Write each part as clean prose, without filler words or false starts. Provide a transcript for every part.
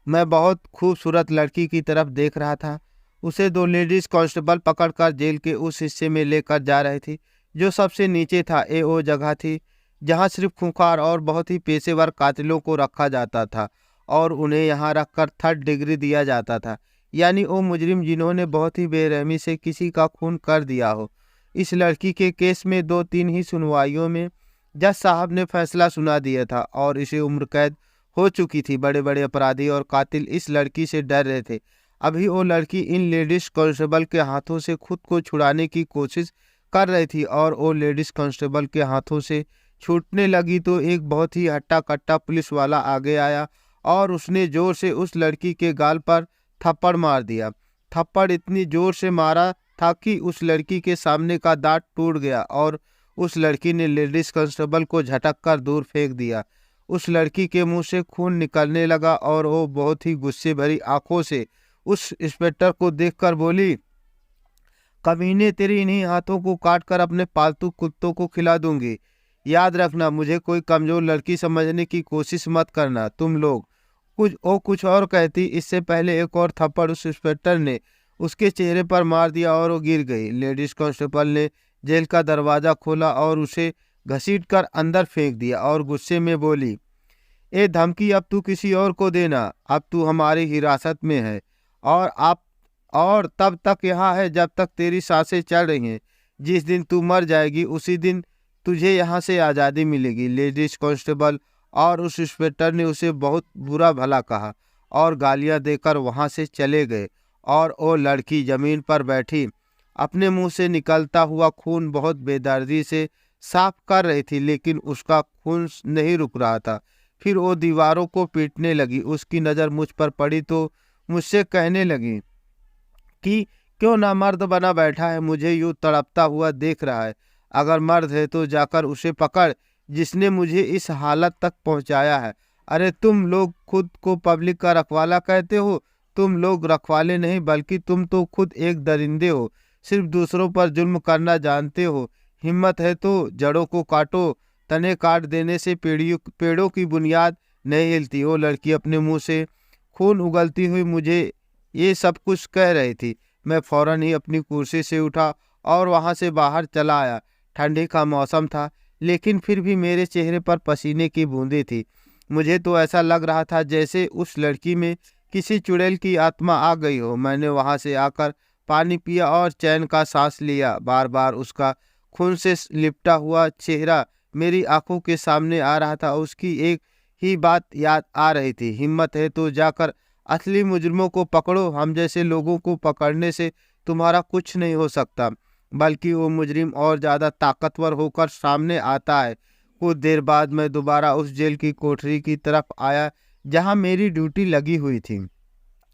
मैं बहुत खूबसूरत लड़की की तरफ देख रहा था। उसे दो लेडीज कांस्टेबल पकड़कर जेल के उस हिस्से में लेकर जा रही थी जो सबसे नीचे था। ये वो जगह थी जहां सिर्फ खूंखार और बहुत ही पेशेवर कातिलों को रखा जाता था और उन्हें यहां रखकर 3rd डिग्री दिया जाता था, यानी वो मुजरिम जिन्होंने बहुत ही बेरहमी से किसी का खून कर दिया हो। इस लड़की के केस में 2-3 ही सुनवाइयों में जज साहब ने फैसला सुना दिया था और इसे उम्र कैद हो चुकी थी। बड़े बड़े अपराधी और कातिल इस लड़की से डर रहे थे। अभी वो लड़की इन लेडीज कांस्टेबल के हाथों से खुद को छुड़ाने की कोशिश कर रही थी और वो लेडीज कांस्टेबल के हाथों से छूटने लगी तो एक बहुत ही हट्टा कट्टा पुलिस वाला आगे आया और उसने जोर से उस लड़की के गाल पर थप्पड़ मार दिया। थप्पड़ इतनी जोर से मारा था कि उस लड़की के सामने का दांत टूट गया और उस लड़की ने लेडीज कांस्टेबल को झटक कर दूर फेंक दिया। उस लड़की के मुंह से खून निकलने लगा और वो बहुत ही गुस्से भरी आंखों से उस इंस्पेक्टर को देखकर बोली, कमीने, तेरी इन्हीं हाथों को काट कर अपने पालतू कुत्तों को खिला दूंगी। याद रखना, मुझे कोई कमजोर लड़की समझने की कोशिश मत करना तुम लोग। कुछ और कहती, इससे पहले एक और थप्पड़ उस इंस्पेक्टर ने उसके चेहरे पर मार दिया और वो गिर गई। लेडीज कांस्टेबल ने जेल का दरवाजा खोला और उसे घसीट कर अंदर फेंक दिया और गुस्से में बोली, ए धमकी अब तू किसी और को देना, अब तू हमारी हिरासत में है और आप और तब तक यहाँ है जब तक तेरी सांसें चल रही हैं। जिस दिन तू मर जाएगी उसी दिन तुझे यहाँ से आज़ादी मिलेगी। लेडीज कांस्टेबल और उस इंस्पेक्टर ने उसे बहुत बुरा भला कहा और गालियां देकर वहां से चले गए और वो लड़की जमीन पर बैठी अपने मुंह से निकलता हुआ खून बहुत बेदर्दी से साफ कर रही थी, लेकिन उसका खून नहीं रुक रहा था। फिर वो दीवारों को पीटने लगी। उसकी नज़र मुझ पर पड़ी तो मुझसे कहने लगी कि क्यों ना मर्द बना बैठा है, मुझे यूं तड़पता हुआ देख रहा है। अगर मर्द है तो जाकर उसे पकड़ जिसने मुझे इस हालत तक पहुंचाया है। अरे तुम लोग खुद को पब्लिक का रखवाला कहते हो। तुम लोग रखवाले नहीं बल्कि तुम तो खुद एक दरिंदे हो, सिर्फ दूसरों पर जुल्म करना जानते हो। हिम्मत है तो जड़ों को काटो, तने काट देने से पेड़ों की बुनियाद नहीं हिलती। वो लड़की अपने मुंह से खून उगलती हुई मुझे ये सब कुछ कह रही थी। मैं फौरन ही अपनी कुर्सी से उठा और वहां से बाहर चला आया। ठंडी का मौसम था लेकिन फिर भी मेरे चेहरे पर पसीने की बूंदें थी। मुझे तो ऐसा लग रहा था जैसे उस लड़की में किसी चुड़ैल की आत्मा आ गई हो। मैंने वहां से आकर पानी पिया और चैन का सांस लिया। बार बार उसका खून से लिपटा हुआ चेहरा मेरी आंखों के सामने आ रहा था। उसकी एक ही बात याद आ रही थी, हिम्मत है तो जाकर असली मुजरिमों को पकड़ो। हम जैसे लोगों को पकड़ने से तुम्हारा कुछ नहीं हो सकता, बल्कि वो मुजरिम और ज़्यादा ताकतवर होकर सामने आता है। कुछ देर बाद मैं दोबारा उस जेल की कोठरी की तरफ आया जहां मेरी ड्यूटी लगी हुई थी।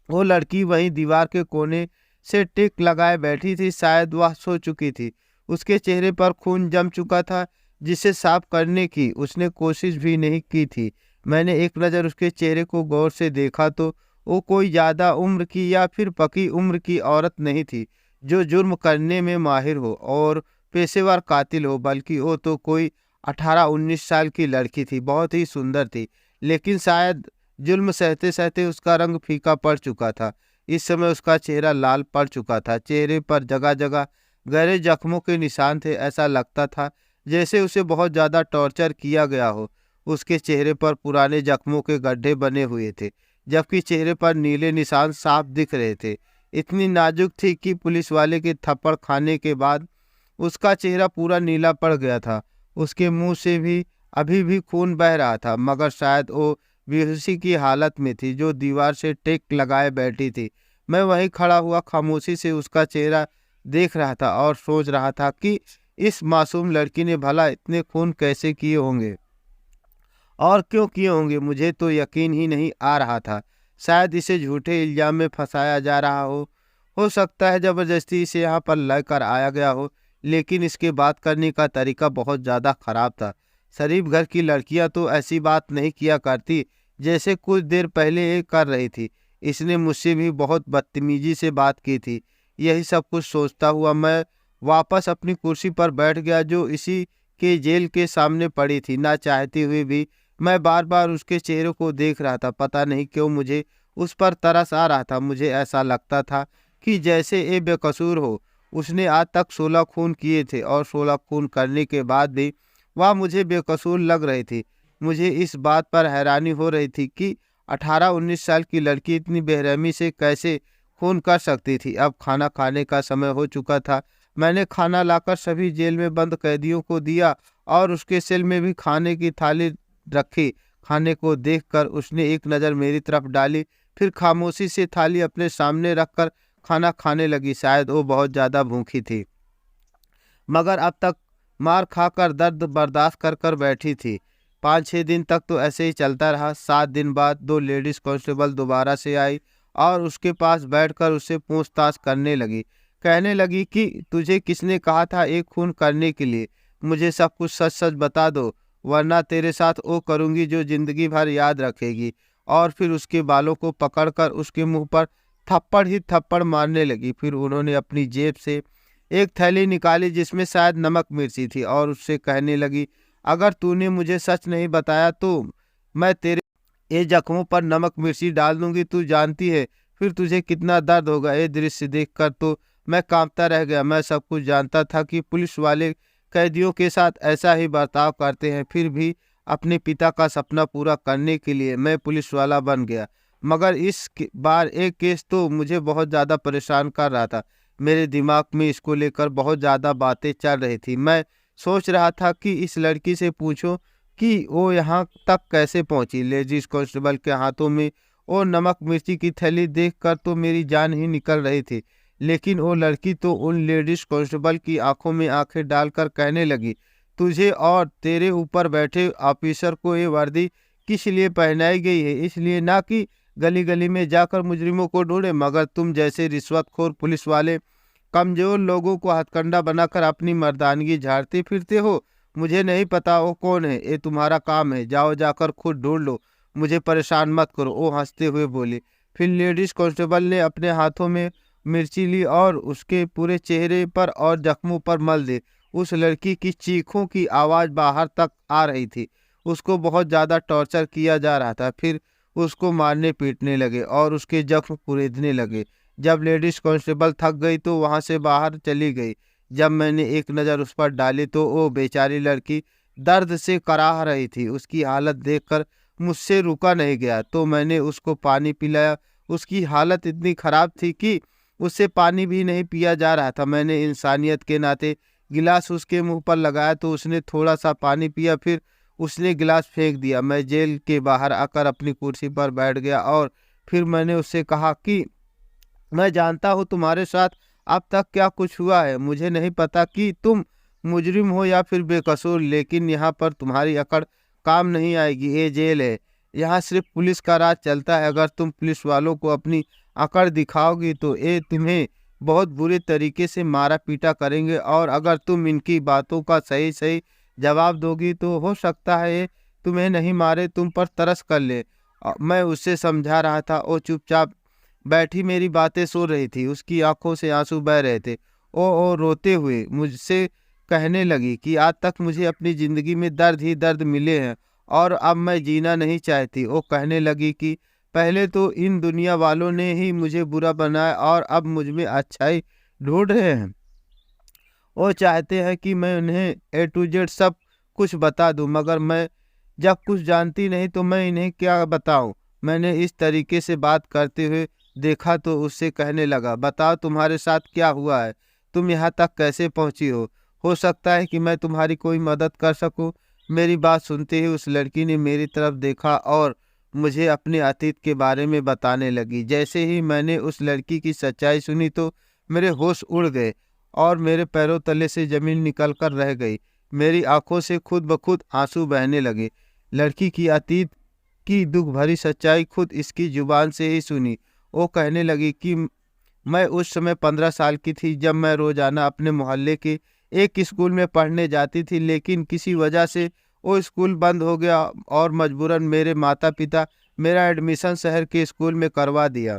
वो लड़की वहीं दीवार के कोने से टिक लगाए बैठी थी। शायद वह सो चुकी थी। उसके चेहरे पर खून जम चुका था जिसे साफ करने की उसने कोशिश भी नहीं की थी। मैंने एक नज़र उसके चेहरे को गौर से देखा तो वो कोई ज़्यादा उम्र की या फिर पकी उम्र की औरत नहीं थी जो जुर्म करने में माहिर हो और पेशेवर कातिल हो, बल्कि वो तो कोई 18-19 साल की लड़की थी। बहुत ही सुंदर थी, लेकिन शायद जुल्म सहते सहते उसका रंग फीका पड़ चुका था। इस समय उसका चेहरा लाल पड़ चुका था। चेहरे पर जगह जगह गहरे जख्मों के निशान थे। ऐसा लगता था जैसे उसे बहुत ज़्यादा टॉर्चर किया गया हो। उसके चेहरे पर पुराने जख्मों के गड्ढे बने हुए थे, जबकि चेहरे पर नीले निशान साफ दिख रहे थे। इतनी नाजुक थी कि पुलिस वाले के थप्पड़ खाने के बाद उसका चेहरा पूरा नीला पड़ गया था। उसके मुंह से भी अभी भी खून बह रहा था, मगर शायद वो बेहोशी की हालत में थी जो दीवार से टेक लगाए बैठी थी। मैं वहीं खड़ा हुआ खामोशी से उसका चेहरा देख रहा था और सोच रहा था कि इस मासूम लड़की ने भला इतने खून कैसे किए होंगे और क्यों किए होंगे। मुझे तो यकीन ही नहीं आ रहा था। शायद इसे झूठे इल्जाम में फंसाया जा रहा हो सकता है ज़बरदस्ती इसे यहाँ पर लेकर आया गया हो, लेकिन इसके बात करने का तरीका बहुत ज़्यादा खराब था। शरीफ घर की लड़कियां तो ऐसी बात नहीं किया करती जैसे कुछ देर पहले ये कर रही थी। इसने मुझसे भी बहुत बदतमीजी से बात की थी। यही सब कुछ सोचता हुआ मैं वापस अपनी कुर्सी पर बैठ गया जो इसी के जेल के सामने पड़ी थी। ना चाहते हुए भी मैं बार बार उसके चेहरे को देख रहा था। पता नहीं क्यों मुझे उस पर तरस आ रहा था। मुझे ऐसा लगता था कि जैसे ये बेकसूर हो। उसने आज तक 16 खून किए थे और 16 खून करने के बाद भी वह मुझे बेकसूर लग रही थी। मुझे इस बात पर हैरानी हो रही थी कि 18-19 साल की लड़की इतनी बेरहमी से कैसे खून कर सकती थी। अब खाना खाने का समय हो चुका था। मैंने खाना लाकर सभी जेल में बंद कैदियों को दिया और उसके सेल में भी खाने की थाली रखी। खाने को देखकर उसने एक नज़र मेरी तरफ डाली, फिर खामोशी से थाली अपने सामने रखकर खाना खाने लगी। शायद वो बहुत ज़्यादा भूखी थी, मगर अब तक मार खाकर दर्द बर्दाश्त कर कर बैठी थी। 5-6 दिन तक तो ऐसे ही चलता रहा। 7 दिन बाद 2 लेडीज कांस्टेबल दोबारा से आई और उसके पास बैठकर उससे पूछताछ करने लगी। कहने लगी कि तुझे किसने कहा था एक खून करने के लिए? मुझे सब कुछ सच सच बता दो, वरना तेरे साथ वो करूंगी जो जिंदगी भर याद रखेगी। और फिर उसके बालों को पकड़कर उसके मुंह पर थप्पड़ ही थप्पड़ मारने लगी। फिर उन्होंने अपनी जेब से एक थैली निकाली जिसमें शायद नमक मिर्ची थी और उससे कहने लगी, अगर तूने मुझे सच नहीं बताया तो मैं तेरे ये जख्मों पर नमक मिर्ची डाल दूंगी। तू जानती है फिर तुझे कितना दर्द होगा। ये दृश्य देखकर तो मैं कांपता रह गया। मैं सब कुछ जानता था कि पुलिस वाले कैदियों के साथ ऐसा ही बर्ताव करते हैं, फिर भी अपने पिता का सपना पूरा करने के लिए मैं पुलिस वाला बन गया। मगर बार एक केस तो मुझे बहुत ज़्यादा परेशान कर रहा था। मेरे दिमाग में इसको लेकर बहुत ज़्यादा बातें चल रही थी। मैं सोच रहा था कि इस लड़की से पूछूं कि वो यहाँ तक कैसे पहुँची। लेडीज कांस्टेबल के हाथों में वो नमक मिर्ची की थैली देखकर तो मेरी जान ही निकल रही थी। लेकिन वो लड़की तो उन लेडीज कांस्टेबल की आंखों में आंखें डालकर कहने लगी, तुझे और तेरे ऊपर बैठे ऑफिसर को ये वर्दी किस लिए पहनाई गई है? इसलिए ना कि गली गली में जाकर मुजरिमों को ढूंढे, मगर तुम जैसे रिश्वतखोर पुलिस वाले कमजोर लोगों को हथकंडा बनाकर अपनी मर्दानगी झाड़ते फिरते हो। मुझे नहीं पता वो कौन है, ये तुम्हारा काम है, जाओ जाकर खुद ढूंढ लो, मुझे परेशान मत करो। वो हंसते हुए बोली। फिर लेडीज कांस्टेबल ने अपने हाथों में मिर्ची ली और उसके पूरे चेहरे पर और जख्मों पर मल दी। उस लड़की की चीखों की आवाज़ बाहर तक आ रही थी। उसको बहुत ज़्यादा टॉर्चर किया जा रहा था। फिर उसको मारने पीटने लगे और उसके जख्म कुरेदने लगे। जब लेडीज कांस्टेबल थक गई तो वहां से बाहर चली गई। जब मैंने एक नज़र उस पर डाली तो वो बेचारी लड़की दर्द से कराह रही थी। उसकी हालत देखकर मुझसे रुका नहीं गया तो मैंने उसको पानी पिलाया। उसकी हालत इतनी खराब थी कि उससे पानी भी नहीं पिया जा रहा था। मैंने इंसानियत के नाते गिलास उसके मुंह पर लगाया तो उसने थोड़ा सा पानी पिया, फिर उसने गिलास फेंक दिया। मैं जेल के बाहर आकर अपनी कुर्सी पर बैठ गया और फिर मैंने उससे कहा कि मैं जानता हूँ तुम्हारे साथ अब तक क्या कुछ हुआ है। मुझे नहीं पता कि तुम मुजरिम हो या फिर बेकसूर, लेकिन यहाँ पर तुम्हारी अकड़ काम नहीं आएगी। ये जेल है, यहाँ सिर्फ पुलिस का राज चलता है। अगर तुम पुलिस वालों को अपनी अकड़ दिखाओगी तो ये तुम्हें बहुत बुरे तरीके से मारा पीटा करेंगे, और अगर तुम इनकी बातों का सही सही जवाब दोगी तो हो सकता है ये तुम्हें नहीं मारे, तुम पर तरस कर ले। मैं उससे समझा रहा था, वो चुपचाप बैठी मेरी बातें सुन रही थी। उसकी आंखों से आंसू बह रहे थे। ओ रोते हुए मुझसे कहने लगी कि आज तक मुझे अपनी ज़िंदगी में दर्द ही दर्द मिले हैं और अब मैं जीना नहीं चाहती। वो कहने लगी कि पहले तो इन दुनिया वालों ने ही मुझे बुरा बनाया और अब मुझ में अच्छाई ढूंढ रहे हैं। वो चाहते हैं कि मैं उन्हें ए टू जेड सब कुछ बता दूं, मगर मैं जब कुछ जानती नहीं तो मैं इन्हें क्या बताऊं। मैंने इस तरीके से बात करते हुए देखा तो उससे कहने लगा, बताओ तुम्हारे साथ क्या हुआ है, तुम यहाँ तक कैसे पहुँची हो सकता है कि मैं तुम्हारी कोई मदद कर सकूं। मेरी बात सुनते ही उस लड़की ने मेरी तरफ देखा और मुझे अपने अतीत के बारे में बताने लगी। जैसे ही मैंने उस लड़की की सच्चाई सुनी तो मेरे होश उड़ गए और मेरे पैरों तले से जमीन निकल कर रह गई। मेरी आंखों से खुद ब खुद आंसू बहने लगे। लड़की की अतीत की दुख भरी सच्चाई खुद इसकी जुबान से ही सुनी। वो कहने लगी कि मैं उस समय 15 साल की थी जब मैं रोजाना अपने मोहल्ले के एक स्कूल में पढ़ने जाती थी, लेकिन किसी वजह से वो स्कूल बंद हो गया और मजबूरन मेरे माता पिता मेरा एडमिशन शहर के स्कूल में करवा दिया।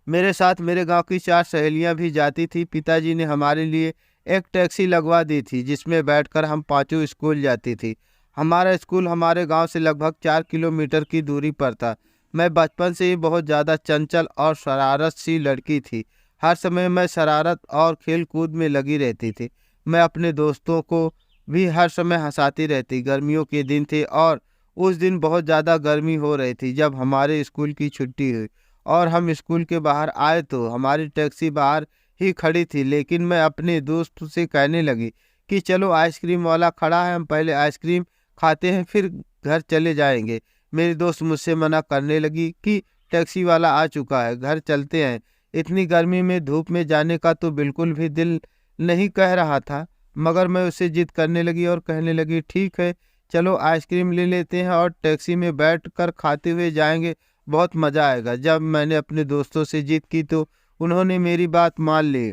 मेरे साथ मेरे गांव की 4 सहेलियां भी जाती थी। पिताजी ने हमारे लिए एक टैक्सी लगवा दी थी जिसमें बैठकर हम पांचों स्कूल जाती थी। हमारा स्कूल हमारे गांव से लगभग 4 किलोमीटर की दूरी पर था। मैं बचपन से ही बहुत ज़्यादा चंचल और शरारत सी लड़की थी। हर समय मैं शरारत और खेल कूद में लगी रहती थी। मैं अपने दोस्तों को भी हर समय हंसाती रहती। गर्मियों के दिन थे और उस दिन बहुत ज़्यादा गर्मी हो रही थी। जब हमारे स्कूल की छुट्टी हुई और हम स्कूल के बाहर आए तो हमारी टैक्सी बाहर ही खड़ी थी, लेकिन मैं अपने दोस्त से कहने लगी कि चलो आइसक्रीम वाला खड़ा है, हम पहले आइसक्रीम खाते हैं फिर घर चले जाएंगे। मेरी दोस्त मुझसे मना करने लगी कि टैक्सी वाला आ चुका है, घर चलते हैं। इतनी गर्मी में धूप में जाने का तो बिल्कुल भी दिल नहीं कह रहा था, मगर मैं उससे जिद करने लगी और कहने लगी ठीक है, चलो आइसक्रीम ले लेते हैं और टैक्सी में बैठ कर खाते हुए जाएंगे, बहुत मज़ा आएगा। जब मैंने अपने दोस्तों से जिद की तो उन्होंने मेरी बात मान ली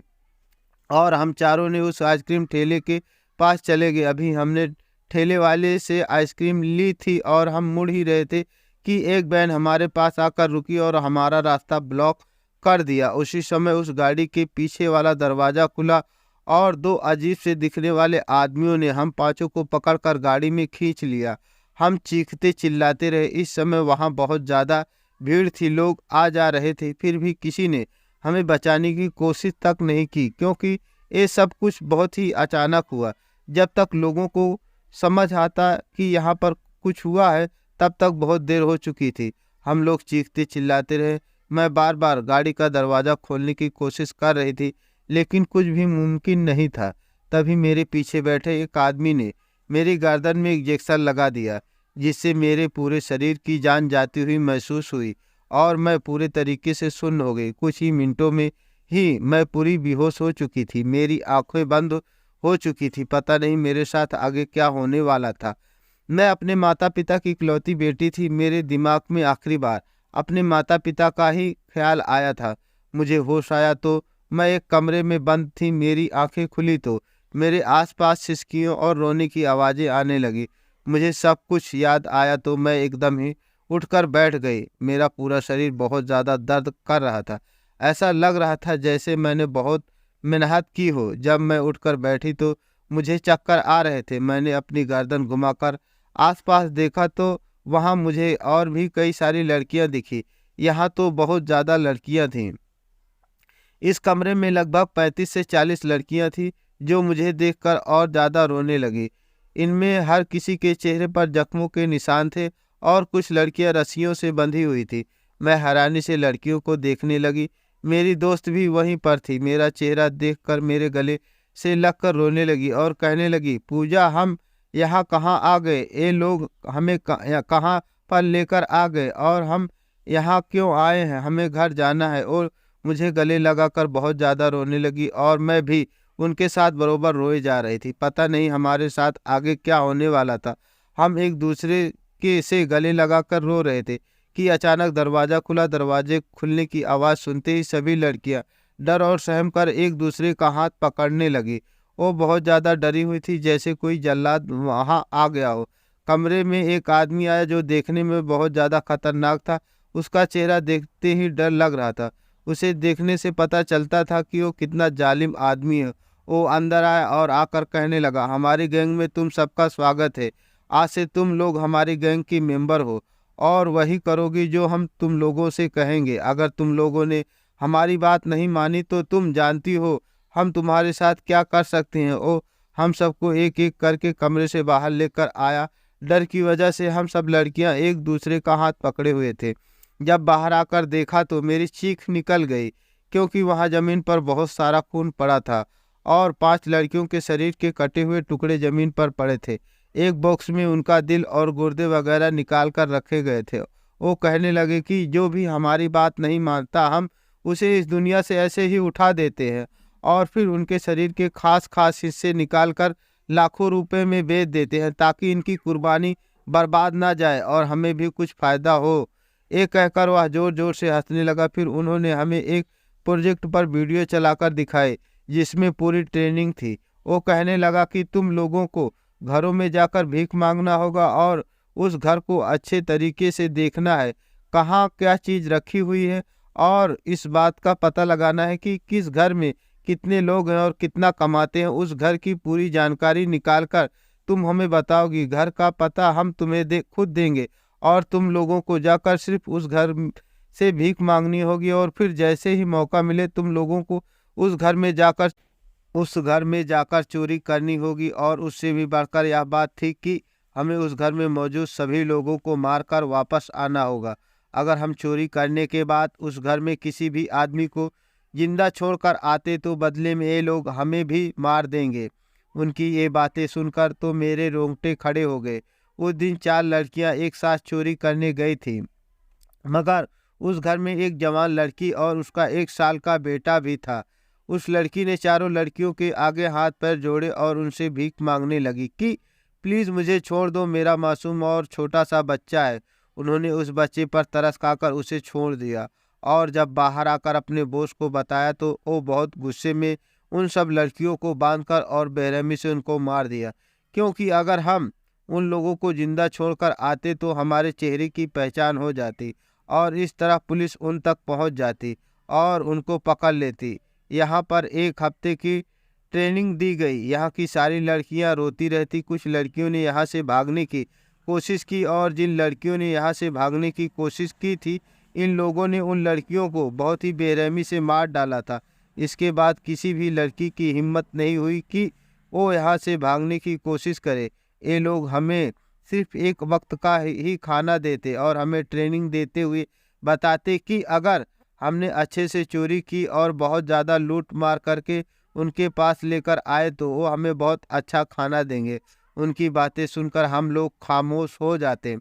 और हम चारों ने उस आइसक्रीम ठेले के पास चले गए। अभी हमने ठेले वाले से आइसक्रीम ली थी और हम मुड़ ही रहे थे कि एक वैन हमारे पास आकर रुकी और हमारा रास्ता ब्लॉक कर दिया। उसी समय उस गाड़ी के पीछे वाला दरवाज़ा खुला और दो अजीब से दिखने वाले आदमियों ने हम पांचों को पकड़कर गाड़ी में खींच लिया। हम चीखते चिल्लाते रहे। इस समय वहाँ बहुत ज़्यादा भीड़ थी, लोग आ जा रहे थे, फिर भी किसी ने हमें बचाने की कोशिश तक नहीं की, क्योंकि ये सब कुछ बहुत ही अचानक हुआ। जब तक लोगों को समझ आता कि यहाँ पर कुछ हुआ है, तब तक बहुत देर हो चुकी थी। हम लोग चीखते चिल्लाते रहे। मैं बार बार गाड़ी का दरवाज़ा खोलने की कोशिश कर रही थी, लेकिन कुछ भी मुमकिन नहीं था। तभी मेरे पीछे बैठे एक आदमी ने मेरी गर्दन में इंजेक्शन लगा दिया, जिससे मेरे पूरे शरीर की जान जाती हुई महसूस हुई और मैं पूरे तरीके से सुन्न हो गई। कुछ ही मिनटों में ही मैं पूरी बेहोश हो चुकी थी, मेरी आंखें बंद हो चुकी थी। पता नहीं मेरे साथ आगे क्या होने वाला था। मैं अपने माता पिता की इकलौती बेटी थी। मेरे दिमाग में आखिरी बार अपने माता पिता का ही ख्याल आया था। मुझे होश आया तो मैं एक कमरे में बंद थी। मेरी आंखें खुली तो मेरे आसपास सिसकियों और रोने की आवाज़ें आने लगी। मुझे सब कुछ याद आया तो मैं एकदम ही उठकर बैठ गई। मेरा पूरा शरीर बहुत ज़्यादा दर्द कर रहा था। ऐसा लग रहा था जैसे मैंने बहुत मेहनत की हो। जब मैं उठकर बैठी तो मुझे चक्कर आ रहे थे। मैंने अपनी गर्दन घुमाकर आसपास देखा तो वहाँ मुझे और भी कई सारी लड़कियाँ दिखी। यहाँ तो बहुत ज़्यादा लड़कियाँ थीं। इस कमरे में लगभग 35 से 40 लड़कियां थीं, जो मुझे देखकर और ज़्यादा रोने लगी। इनमें हर किसी के चेहरे पर जख्मों के निशान थे और कुछ लड़कियां रस्सियों से बंधी हुई थी। मैं हैरानी से लड़कियों को देखने लगी। मेरी दोस्त भी वहीं पर थी। मेरा चेहरा देखकर मेरे गले से लगकर रोने लगी और कहने लगी, पूजा हम यहाँ कहाँ आ गए? ये लोग हमें कहाँ पर लेकर आ गए और हम यहाँ क्यों आए हैं? हमें घर जाना है। और मुझे गले लगाकर बहुत ज़्यादा रोने लगी और मैं भी उनके साथ बरोबर रोए जा रही थी। पता नहीं हमारे साथ आगे क्या होने वाला था। हम एक दूसरे के से गले लगाकर रो रहे थे कि अचानक दरवाज़ा खुला। दरवाजे खुलने की आवाज़ सुनते ही सभी लड़कियां डर और सहम कर एक दूसरे का हाथ पकड़ने लगी। वो बहुत ज़्यादा डरी हुई थी, जैसे कोई जल्लाद वहाँ आ गया हो। कमरे में एक आदमी आया जो देखने में बहुत ज़्यादा खतरनाक था। उसका चेहरा देखते ही डर लग रहा था। उसे देखने से पता चलता था कि वो कितना जालिम आदमी है। वो अंदर आया और आकर कहने लगा, हमारी गैंग में तुम सबका स्वागत है। आज से तुम लोग हमारी गैंग की मेंबर हो और वही करोगी जो हम तुम लोगों से कहेंगे। अगर तुम लोगों ने हमारी बात नहीं मानी तो तुम जानती हो हम तुम्हारे साथ क्या कर सकते हैं। ओ हम सबको एक एक करके कमरे से बाहर लेकर आया। डर की वजह से हम सब लड़कियां एक दूसरे का हाथ पकड़े हुए थे। जब बाहर आकर देखा तो मेरी चीख निकल गई, क्योंकि वहां जमीन पर बहुत सारा खून पड़ा था और 5 लड़कियों के शरीर के कटे हुए टुकड़े जमीन पर पड़े थे। एक बॉक्स में उनका दिल और गुर्दे वगैरह निकाल कर रखे गए थे। वो कहने लगे कि जो भी हमारी बात नहीं मानता हम उसे इस दुनिया से ऐसे ही उठा देते हैं और फिर उनके शरीर के खास खास हिस्से निकाल कर लाखों रुपए में बेच देते हैं, ताकि इनकी कुर्बानी बर्बाद ना जाए और हमें भी कुछ फायदा हो। ये कहकर वह जोर जोर से हंसने लगा। फिर उन्होंने हमें एक प्रोजेक्ट पर वीडियो चलाकर दिखाए, जिसमें पूरी ट्रेनिंग थी। वो कहने लगा कि तुम लोगों को घरों में जाकर भीख मांगना होगा और उस घर को अच्छे तरीके से देखना है, कहाँ क्या चीज़ रखी हुई है, और इस बात का पता लगाना है कि किस घर में कितने लोग हैं और कितना कमाते हैं। उस घर की पूरी जानकारी निकाल कर तुम हमें बताओगी। घर का पता हम तुम्हें खुद देंगे और तुम लोगों को जाकर सिर्फ उस घर से भीख मांगनी होगी और फिर जैसे ही मौका मिले तुम लोगों को उस घर में जाकर चोरी करनी होगी। और उससे भी बढ़कर यह बात थी कि हमें उस घर में मौजूद सभी लोगों को मारकर वापस आना होगा। अगर हम चोरी करने के बाद उस घर में किसी भी आदमी को जिंदा छोड़कर आते तो बदले में ये लोग हमें भी मार देंगे। उनकी ये बातें सुनकर तो मेरे रोंगटे खड़े हो गए। उस दिन 4 लड़कियां एक साथ चोरी करने गई थी, मगर उस घर में एक जवान लड़की और उसका 1 साल का बेटा भी था। उस लड़की ने चारों लड़कियों के आगे हाथ पैर जोड़े और उनसे भीख मांगने लगी कि प्लीज मुझे छोड़ दो, मेरा मासूम और छोटा सा बच्चा है। उन्होंने उस बच्चे पर तरस खाकर उसे छोड़ दिया और जब बाहर आकर अपने बॉस को बताया तो वो बहुत गुस्से में उन सब लड़कियों को बांधकर और बेरहमी से उनको मार दिया, क्योंकि अगर हम उन लोगों को जिंदा छोड़कर आते तो हमारे चेहरे की पहचान हो जाती और इस तरह पुलिस उन तक पहुंच जाती और उनको पकड़ लेती। यहाँ पर 1 हफ्ते की ट्रेनिंग दी गई। यहाँ की सारी लड़कियाँ रोती रहती। कुछ लड़कियों ने यहाँ से भागने की कोशिश की और जिन लड़कियों ने यहाँ से भागने की कोशिश की थी, इन लोगों ने उन लड़कियों को बहुत ही बेरहमी से मार डाला था। इसके बाद किसी भी लड़की की हिम्मत नहीं हुई कि वो यहाँ से भागने की कोशिश करे। ये लोग हमें सिर्फ एक वक्त का ही खाना देते और हमें ट्रेनिंग देते हुए बताते कि अगर हमने अच्छे से चोरी की और बहुत ज़्यादा लूट मार करके उनके पास लेकर आए तो वो हमें बहुत अच्छा खाना देंगे। उनकी बातें सुनकर हम लोग खामोश हो जाते।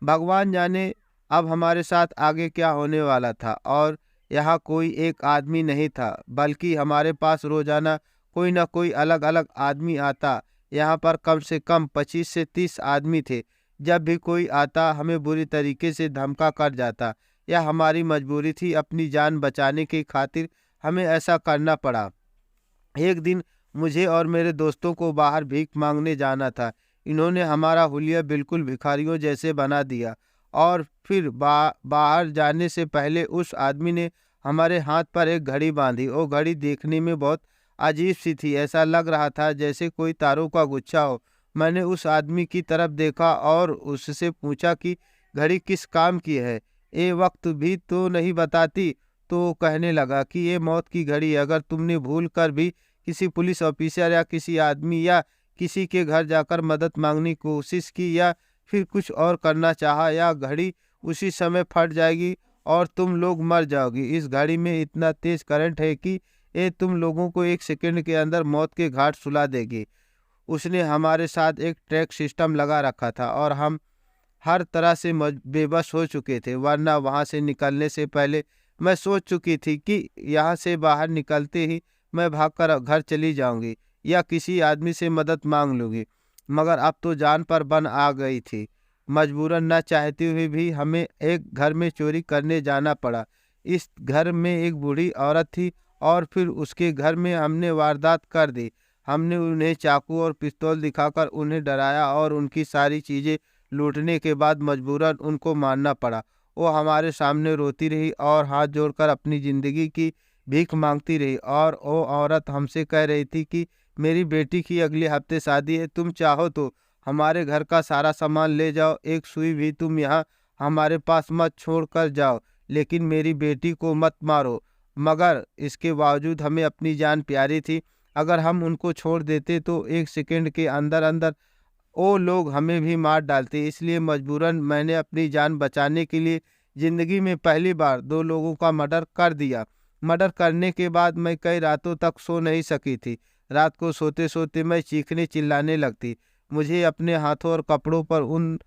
भगवान जाने अब हमारे साथ आगे क्या होने वाला था। और यहाँ कोई एक आदमी नहीं था, बल्कि हमारे पास रोजाना कोई ना कोई अलग अलग आदमी आता। यहाँ पर कम से कम 25 से 30 आदमी थे। जब भी कोई आता हमें बुरी तरीके से धमका कर जाता। यह हमारी मजबूरी थी, अपनी जान बचाने की खातिर हमें ऐसा करना पड़ा। एक दिन मुझे और मेरे दोस्तों को बाहर भीख मांगने जाना था। इन्होंने हमारा हुलिया बिल्कुल भिखारियों जैसे बना दिया और फिर बाहर जाने से पहले उस आदमी ने हमारे हाथ पर एक घड़ी बांधी। वो घड़ी देखने में बहुत अजीब सी थी, ऐसा लग रहा था जैसे कोई तारों का गुच्छा हो। मैंने उस आदमी की तरफ देखा और उससे पूछा कि घड़ी किस काम की है, ये वक्त भी तो नहीं बताती। तो कहने लगा कि ये मौत की घड़ी है। अगर तुमने भूल कर भी किसी पुलिस ऑफिसर या किसी आदमी या किसी के घर जाकर मदद मांगने की कोशिश की या फिर कुछ और करना चाहा, या घड़ी उसी समय फट जाएगी और तुम लोग मर जाओगी। इस घड़ी में इतना तेज करंट है कि ये तुम लोगों को 1 सेकंड के अंदर मौत के घाट सुला देगी। उसने हमारे साथ एक ट्रैक सिस्टम लगा रखा था और हम हर तरह से बेबस हो चुके थे, वरना वहां से निकलने से पहले मैं सोच चुकी थी कि यहाँ से बाहर निकलते ही मैं भागकर घर चली जाऊंगी या किसी आदमी से मदद मांग लूंगी। मगर अब तो जान पर बन आ गई थी। मजबूरन न चाहते हुए भी हमें एक घर में चोरी करने जाना पड़ा। इस घर में एक बूढ़ी औरत थी और फिर उसके घर में हमने वारदात कर दी। हमने उन्हें चाकू और पिस्तौल दिखाकर उन्हें डराया और उनकी सारी चीज़ें लूटने के बाद मजबूरन उनको मारना पड़ा। वो हमारे सामने रोती रही और हाथ जोड़कर अपनी ज़िंदगी की भीख मांगती रही। और वो औरत हमसे कह रही थी कि मेरी बेटी की अगले हफ्ते शादी है, तुम चाहो तो हमारे घर का सारा सामान ले जाओ, एक सुई भी तुम यहाँ हमारे पास मत छोड़ कर जाओ, लेकिन मेरी बेटी को मत मारो। मगर इसके बावजूद हमें अपनी जान प्यारी थी। अगर हम उनको छोड़ देते तो 1 सेकंड के अंदर अंदर वो लोग हमें भी मार डालते। इसलिए मजबूरन मैंने अपनी जान बचाने के लिए जिंदगी में पहली बार 2 लोगों का मर्डर कर दिया। मर्डर करने के बाद मैं कई रातों तक सो नहीं सकी थी। रात को सोते सोते मैं चीखने चिल्लाने लगती। मुझे अपने हाथों और कपड़ों पर उन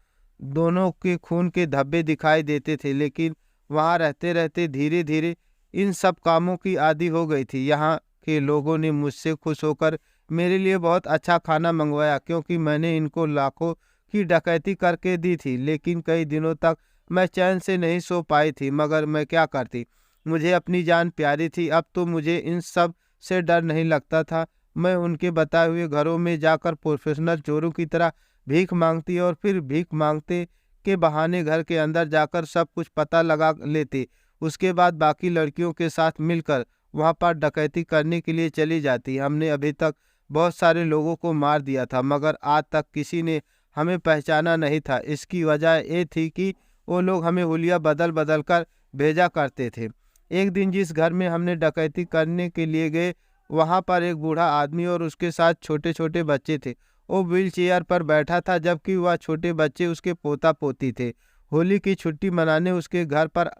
दोनों के खून के धब्बे दिखाई देते थे, लेकिन वहां रहते रहते धीरे धीरे इन सब कामों की आदी हो गई थी। यहाँ के लोगों ने मुझसे खुश होकर मेरे लिए बहुत अच्छा खाना मंगवाया, क्योंकि मैंने इनको लाखों की डकैती करके दी थी। लेकिन कई दिनों तक मैं चैन से नहीं सो पाई थी, मगर मैं क्या करती, मुझे अपनी जान प्यारी थी। अब तो मुझे इन सब से डर नहीं लगता था। मैं उनके बताए हुए घरों में जाकर प्रोफेशनल चोरों की तरह भीख मांगती और फिर भीख मांगते के बहाने घर के अंदर जाकर सब कुछ पता लगा लेती। उसके बाद बाकी लड़कियों के साथ मिलकर वहां पर डकैती करने के लिए चली जाती। हमने अभी तक बहुत सारे लोगों को मार दिया था, मगर आज तक किसी ने हमें पहचाना नहीं था। इसकी वजह ये थी कि वो लोग हमें हुलिया बदल बदल कर भेजा करते थे। एक दिन जिस घर में हमने डकैती करने के लिए गए, वहाँ पर एक बूढ़ा आदमी और उसके साथ छोटे छोटे बच्चे थे। वो व्हील चेयर पर बैठा था, जबकि वह छोटे बच्चे उसके पोता पोती थे। होली की छुट्टी मनाने उसके घर पर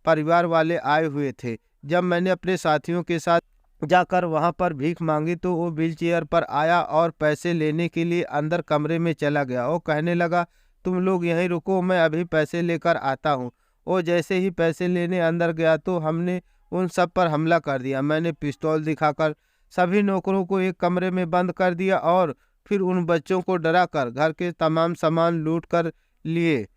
परिवार वाले आए हुए थे। जब मैंने अपने साथियों के साथ जाकर वहां पर भीख मांगी तो वो व्हील चेयर पर आया और पैसे लेने के लिए अंदर कमरे में चला गया। वो कहने लगा, तुम लोग यहीं रुको, मैं अभी पैसे लेकर आता हूँ। वो जैसे ही पैसे लेने अंदर गया तो हमने उन सब पर हमला कर दिया। मैंने पिस्तौल दिखाकर सभी नौकरों को एक कमरे में बंद कर दिया और फिर उन बच्चों को डराकर घर के तमाम सामान लूट कर लिए।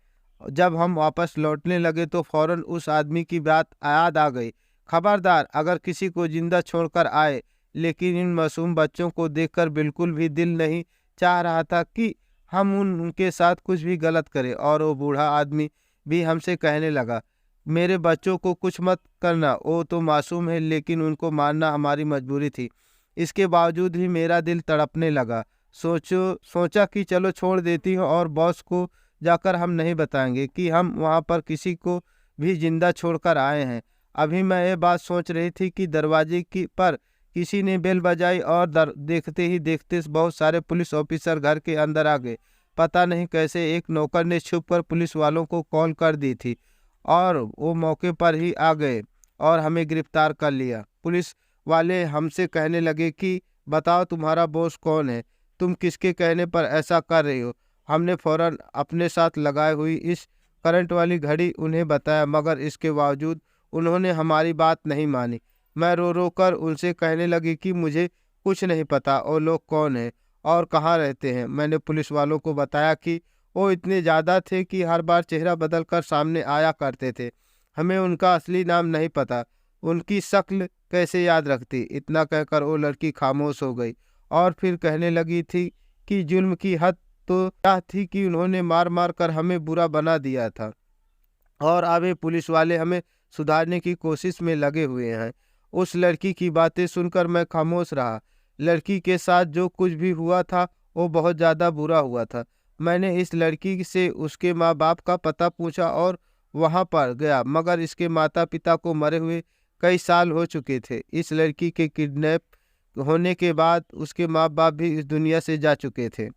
जब हम वापस लौटने लगे तो फौरन उस आदमी की बात याद आ गई, खबरदार अगर किसी को जिंदा छोड़कर आए। लेकिन इन मासूम बच्चों को देखकर बिल्कुल भी दिल नहीं चाह रहा था कि हम उनके साथ कुछ भी गलत करें। और वो बूढ़ा आदमी भी हमसे कहने लगा, मेरे बच्चों को कुछ मत करना, वो तो मासूम है, लेकिन उनको मारना हमारी मजबूरी थी। इसके बावजूद भी मेरा दिल तड़पने लगा। सोचा कि चलो छोड़ देती हूँ और बॉस को जाकर हम नहीं बताएंगे कि हम वहाँ पर किसी को भी जिंदा छोड़कर आए हैं। अभी मैं ये बात सोच रही थी कि दरवाजे की पर किसी ने बेल बजाई और देखते ही देखते बहुत सारे पुलिस ऑफिसर घर के अंदर आ गए। पता नहीं कैसे एक नौकर ने छुपकर पुलिस वालों को कॉल कर दी थी और वो मौके पर ही आ गए और हमें गिरफ्तार कर लिया। पुलिस वाले हमसे कहने लगे कि बताओ तुम्हारा बॉस कौन है, तुम किसके कहने पर ऐसा कर रही हो। हमने फौरन अपने साथ लगाई हुई इस करंट वाली घड़ी उन्हें बताया, मगर इसके बावजूद उन्होंने हमारी बात नहीं मानी। मैं रो रो कर उनसे कहने लगी कि मुझे कुछ नहीं पता और लोग कौन हैं और कहाँ रहते हैं। मैंने पुलिस वालों को बताया कि वो इतने ज़्यादा थे कि हर बार चेहरा बदल कर सामने आया करते थे। हमें उनका असली नाम नहीं पता, उनकी शक्ल कैसे याद रखती। इतना कहकर वो लड़की खामोश हो गई और फिर कहने लगी थी कि जुल्म की हद तो क्या थी कि उन्होंने मार मार कर हमें बुरा बना दिया था और अब ये पुलिस वाले हमें सुधारने की कोशिश में लगे हुए हैं। उस लड़की की बातें सुनकर मैं खामोश रहा। लड़की के साथ जो कुछ भी हुआ था वो बहुत ज़्यादा बुरा हुआ था। मैंने इस लड़की से उसके माँ बाप का पता पूछा और वहाँ पर गया, मगर इसके माता पिता को मरे हुए कई साल हो चुके थे। इस लड़की के किडनैप होने के बाद उसके माँ बाप भी इस दुनिया से जा चुके थे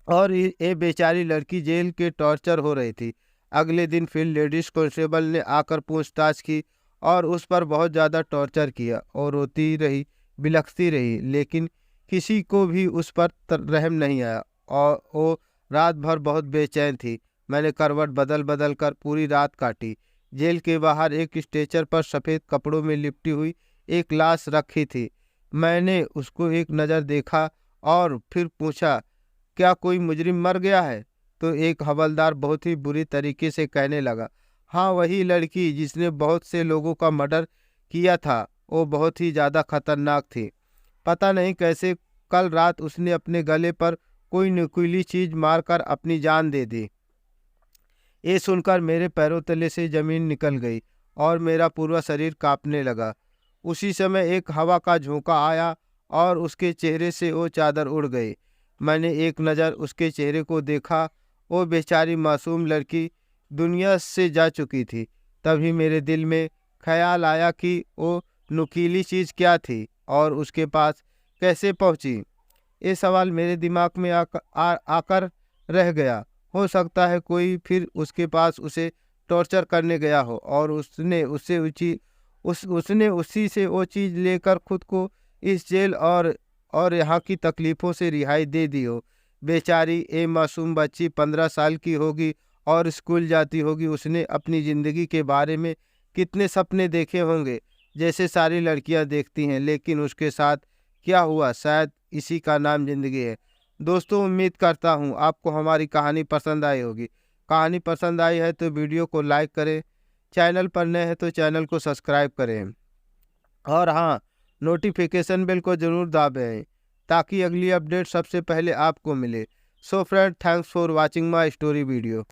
और ये बेचारी लड़की जेल के टॉर्चर हो रही थी। अगले दिन फिर लेडीज कांस्टेबल ने आकर पूछताछ की और उस पर बहुत ज़्यादा टॉर्चर किया और रोती रही, बिलखती रही, लेकिन किसी को भी उस पर रहम नहीं आया और वो रात भर बहुत बेचैन थी। मैंने करवट बदल बदल कर पूरी रात काटी। जेल के बाहर एक स्ट्रेचर पर सफ़ेद कपड़ों में लिपटी हुई एक लाश रखी थी। मैंने उसको एक नज़र देखा और फिर पूछा, क्या कोई मुजरिम मर गया है? तो एक हवलदार बहुत ही बुरी तरीके से कहने लगा, हाँ वही लड़की जिसने बहुत से लोगों का मर्डर किया था, वो बहुत ही ज़्यादा खतरनाक थी। पता नहीं कैसे कल रात उसने अपने गले पर कोई नुकीली चीज मारकर अपनी जान दे दी। ये सुनकर मेरे पैरों तले से जमीन निकल गई और मेरा पूरा शरीर कांपने लगा। उसी समय एक हवा का झोंका आया और उसके चेहरे से वो चादर उड़ गई। मैंने एक नज़र उसके चेहरे को देखा। वो बेचारी मासूम लड़की दुनिया से जा चुकी थी। तभी मेरे दिल में ख्याल आया कि वो नुकीली चीज़ क्या थी और उसके पास कैसे पहुंची। ये सवाल मेरे दिमाग में आकर रह गया। हो सकता है कोई फिर उसके पास उसे टॉर्चर करने गया हो और उसने उसी से वो चीज़ लेकर खुद को इस जेल और यहाँ की तकलीफ़ों से रिहाई दे दी हो। बेचारी ये मासूम बच्ची 15 साल की होगी और स्कूल जाती होगी। उसने अपनी ज़िंदगी के बारे में कितने सपने देखे होंगे जैसे सारी लड़कियां देखती हैं, लेकिन उसके साथ क्या हुआ, शायद इसी का नाम ज़िंदगी है। दोस्तों, उम्मीद करता हूँ आपको हमारी कहानी पसंद आई होगी। कहानी पसंद आई है तो वीडियो को लाइक करें, चैनल पर नए हैं तो चैनल को सब्सक्राइब करें और हाँ, नोटिफिकेशन बेल को ज़रूर दबाएं ताकि अगली अपडेट सबसे पहले आपको मिले। So friend, thanks for watching my story video.